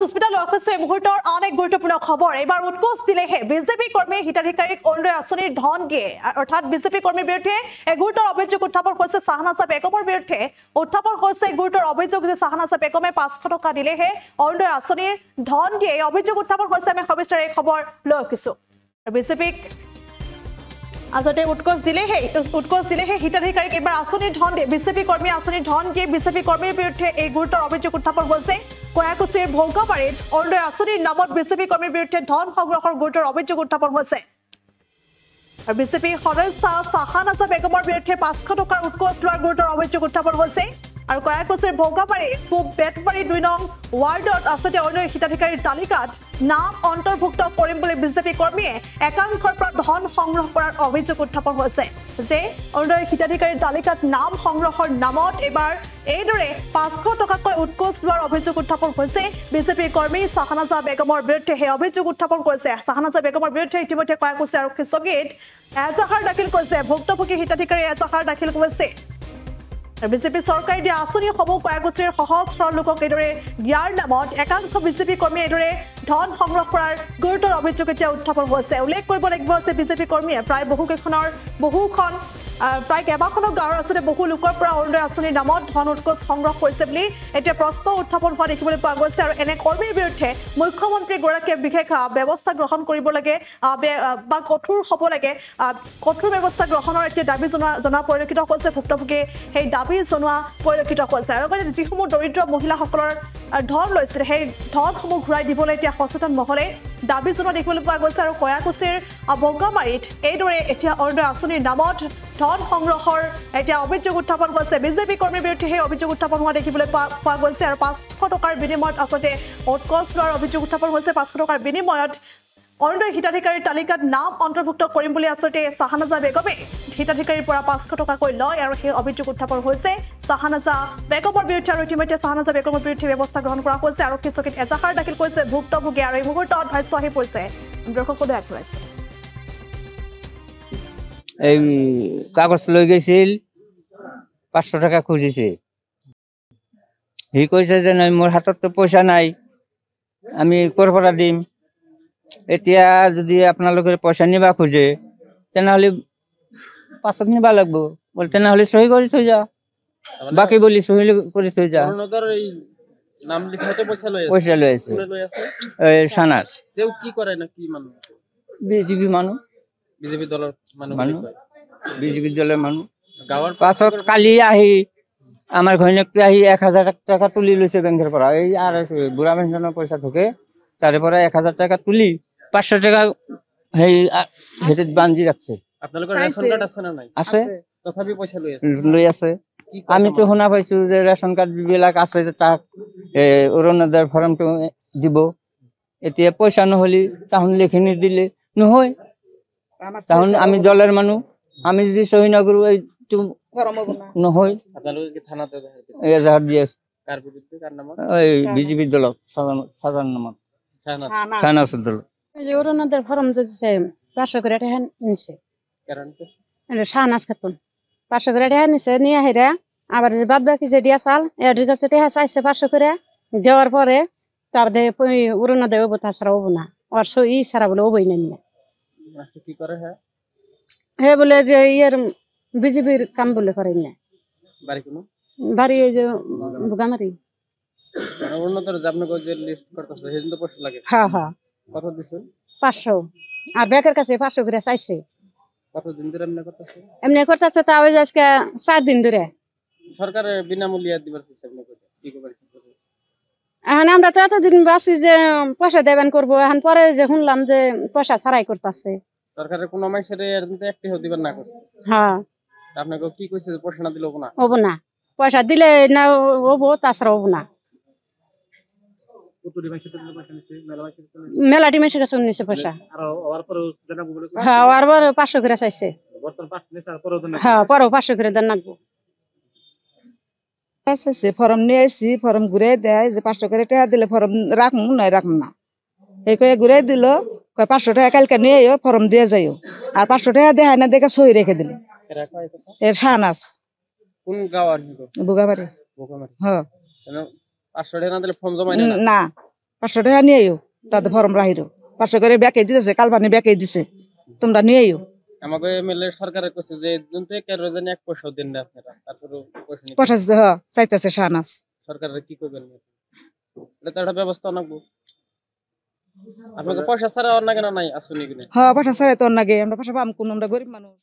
সুস্মিতা লক্ষছে মুহূৰ্তৰ আন এক গুৰুত্বপূৰ্ণ খবৰ এবাৰ উৎকোচ দিলেহে বিজেপি কৰ্মী হিতাধিকাৰীক অৰুণোদয় আঁচনিৰ ধন দিয়ে অৰ্থাৎ বিজেপি কৰ্মীৰ বিৰুদ্ধে এক গুৰুতৰ অভিযোগ উত্থাপন হৈছে শাহনাজ বেগমৰ বিৰুদ্ধে উত্থাপন হৈছে গুৰুতৰ অভিযোগ যে শাহনাজ বেগমে 500 টকা দিলেহে অৰুণোদয় আঁচনিৰ ধন দিয়ে অভিযোগ উত্থাপন হৈছে আমি সবিস্তাৰে এই খবৰ লৈ আহিছো বিজেপিক আজতে উৎকোচ দিলেহে হিতাধিকাৰীক এবাৰ আঁচনিৰ ধন দিয়ে বিজেপি কৰ্মী আঁচনিৰ ধন দিয়ে বিজেপি কৰ্মীৰ বিৰুদ্ধে এই গুৰুতৰ অভিযোগ উত্থাপন হৈছে কয়াকুছিৰ ভৌগাবাৰীত অৰুণোদয় আঁচনিৰ নামত বিজেপি কৰ্মীৰ বিৰুদ্ধে ধন সংগ্ৰহৰ গুৰুতৰ অভিযোগ উত্থাপন হৈছে বিজেপি সদস্য শাহনাজ বেগমৰ বিৰুদ্ধে 500 টকাৰ উৎকোচ লোৱাৰ গুৰুতৰ অভিযোগ উত্থাপন হৈছে আৰু কয়াকুছিৰ ভৌগাবাৰীৰ পূব বেতবাৰী 2 নং ৱাৰ্ডত আছতে অৰুণোদয় হিতাধিকাৰীৰ তালিকাত নাম অন্তৰ্ভুক্ত কৰিম বুলি বিজেপি কৰ্মীয়ে একাংশৰ পৰা ধন সংগ্ৰহ কৰাৰ অভিযোগ উত্থাপন হৈছে যে অৰুণোদয় হিতাধিকাৰীৰ তালিকাত নাম সংগ্ৰহৰ নামত এবাৰ এইদৰে 500 টকাকৈ উৎকোচ লোৱাৰ অভিযোগ উত্থাপন হৈছে বিজেপি কৰ্মী শাহনাজ বেগমৰ বিৰুদ্ধে সেই অভিযোগ উত্থাপন কৰিছে শাহনাজ বেগমৰ বিৰুদ্ধে ইতিমধ্যে কয়াকুছি আৰক্ষী চকীত এজাহাৰ দাখিল কৰিছে ভুক্তভোগী হিতাধিকাৰী এজাহাৰ দাখিল কৰিছে বিজেপি চৰকাৰে দিয়া আঁচনিসমূহ কয়াকুছিৰ সহজ সৰল লোকক এইদৰে দিয়াৰ নামত একাংশ বিজেপি কৰ্মীয়ে এইদৰে ধন সংগ্ৰহ কৰাৰ গুৰুতৰ অভিযোগ এতিয়া উত্থাপন হৈছে উল্লেখ কৰিব লাগিব যে বিজেপি কৰ্মীয়ে প্ৰায় প্ৰায় কেইবাখনো গাঁৱৰ আছতে বহু লোকৰ পৰা অৰুণোদয় আঁচনিৰ নামত ধন উৎকোচ সংগ্ৰহ কৰিছে বুলি এতিয়া প্ৰশ্ন উত্থাপন হোৱা দেখিবলৈ পোৱা গৈছে আৰু এনে কৰ্মীৰ বিৰুদ্ধে মুখ্যমন্ত্ৰীগৰাকীয়ে বিশেষ ব্যৱস্থা গ্ৰহণ কৰিব লাগে বা কঠোৰ হ'ব লাগে কঠোৰ ব্যৱস্থা গ্ৰহণৰ এতিয়া দাবী জনোৱা পৰিলক্ষিত হৈছে ভুক্তভোগীয়ে সেই দাবী জনোৱা পৰিলক্ষিত হৈছে আৰু যিসমূহ দৰিদ্ৰ মহিলাসকলৰ ধন লৈছিল সেই ধনসমূহ ঘূৰাই দিবলৈ এতিয়া সচেতন মহলে দাবী জনোৱা দেখিবলৈ পোৱা গৈছে আৰু কয়াকুছিৰ ভৌগাবাৰীত এইদৰে এতিয়া অৰুণোদয় আঁচনিৰ নামত ধন সংগ্ৰহৰ এতিয়া অভিযোগ উত্থাপন হৈছে বিজেপি কৰ্মীৰ বিৰুদ্ধে সেই অভিযোগ উত্থাপন হোৱা দেখিবলৈ পোৱা গৈছে আৰু 500 টকাৰ বিনিময়ত আচলতে উৎকোচ লোৱাৰ অভিযোগ উত্থাপন হৈছে 500 টকাৰ বিনিময়ত অৰুণোদয় হিতাধিকাৰীৰ তালিকাত নাম অন্তৰ্ভুক্ত কৰিম বুলি আচলতে শাহনাজ বেগমে হিতাধিকাৰীৰ পৰা 500 টকাকৈ লয় আৰু সেই অভিযোগ উত্থাপন হৈছে শাহনাজ বেগমৰ বিৰুদ্ধে আৰু ইতিমধ্যে শাহনাজ বেগমৰ বিৰুদ্ধে ব্যৱস্থা গ্ৰহণ কৰা হৈছে আৰক্ষী চকীত এজাহাৰ দাখিল কৰিছে ভুক্তভোগী আৰু এই মুহূৰ্তত ভাষ্য আহি পৰিছে দৰ্শকসকলে আগবঢ়াইছে এই কাগজ লৈ গৈছিল 500 টাকা খুজিছে সি কৈছে যে নাই মোৰ হাতত পইচা নাই আমি ক'ৰ পৰা দিম এতিয়া যদি আপোনালোকে পইচা নিবা খোজে তেনেহ'লে পাছত নিবা লাগব বলে তেনেহ'লে সহি কৰি থৈ যা বাকি বলি সহি কৰি থৈ যা নাম লিখাতে পইচা লৈ আছে এই শাহনাজ তেও কি কৰে না কি মানুহ বিজেপি দলৰ মানুহ বিজেপি দলৰ মানুহ গাঁৱৰ পাছত কালি আহি আমাৰ ঘৈণীয়েকটো আহি 1000 টাকা তুলি লৈছে বেংকৰ পৰা এই আৰু বুঢ়া পেঞ্চনৰ পইচা ঢুকে তাৰে পৰা 1000 টাকা তুলি 500 টাকা সেই হেৰিত বান্ধি ৰাখছে আপোনালোকৰ ৰেচন কাৰ্ড আছে না নাই আছে তথাপি পইচা লৈ আছে আমিতো শুনা পাইছো যে ৰেচন কাৰ্ড বিলাক আছে তাক অৰুণোদয়ৰ ফৰ্মটো দিব এতিয়া পইচা নহ'লে তাহোন লিখি নিদিলে নহয় তাহোন আমি দলৰ মানুহ আমি যদি সহি নকৰো এইটো নহয় আপোনালোকে কি থানাতে এজাহাৰ দি আছে কাৰ বিৰুদ্ধে কাৰ নামত এই বিজেপি দলক সাধাৰণ নামত শাহনাজ দল অৰুণোদয়ৰ ফর্ম যদি 500 করে টাকা নিছে শাহনাজ খাতুন 500 করে টাকা নিছে নিয়ে হেরা আবার বাদ বাকি যে দিয়া চাল এর কাছে টাকা চাইছে 500 করে দেওয়ার পরে তারপরে অরুণোদয় হবো তাছাড়া হবো না আর ই ছাড়া বলে হবোই না নিয়ে কি করে হে বলে যে ইয়ের বিজেপির কাম বলে করে না বাড়ি এই যে ভোগামারি অরুণোদয় আপনাকে যে লিস্ট করতেছে সেদিন তো পয়সা লাগে হ্যাঁ হ্যাঁ কত দিছেন 500 আর ব্যাংকের কাছে 500 করে চাইছে কতদিন ধরে এমনি করতেছে তা ওই আজকে 4 দিন ধরে সরকারের বিনামূল্যে দিবার কি করবে এখন আমরা তো এতদিন বাসি যে পয়সা দেবেন করবো এখন পরে যে শুনলাম যে পয়সা ছাড়াই করতেছে সরকারের কোন মাসের একটি দিবার না করছে হ্যাঁ আপনাকে কি কইছে যে পয়সা না দিলে হবো না পয়সা দিলে না হবো তাছাড়া হবো না মেলাটি মেসে কাছে নিচ্ছে পয়সা হ্যাঁ আবার 500 করে চাইছে হ্যাঁ পরেও 500 করে দেন লাগবো ফর্ম নিয়ে আসছি ফর্ম ঘুরে দেয় যে 500 করে টাকা দিলে ফর্ম রাখুন নয় রাখুন না এই কয়ে ঘুরে দিল 500 টাকা কালকে নিয়ে ফর্ম দিয়ে যাইও আর 500 টাকা দেয় না দেখে সই রেখে দিল এর শাহনাজ কোন গাঁও আর বুগাবাড়ি হ্যাঁ 500 টাকা না দিলে ফর্ম জমা না 500 টাকা নিয়ে আইও তাদের ফর্ম রাহিরো 500 করে ব্যাকে দিতেছে কালবানি ব্যাকে দিছে তোমরা নিয়ে আইও আমাকে এমএলএ সরকারের কাছে যে দিন থেকে কেন জানি 1 পয়সাও দেন না আপনারা তারপরে পয়সা নিতে পয়সা দিতে চাইতেছে শাহনাজ সরকারের কি করবেন এটা তো একটা ব্যবস্থা নাকবো আপনাকে পয়সা ছাড়া অন্য কেন নাই আসুনি কিনা পয়সা ছাড়াই তো নাগে আমরা পয়সা পাম কোন আমরা গরিব মানুষ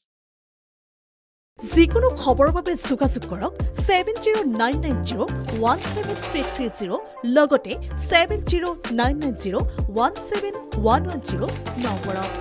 যিকোনো খবৰৰ বাবে যোগাযোগ কৰক 7099017330 লগতে 7099017110 নম্বৰত।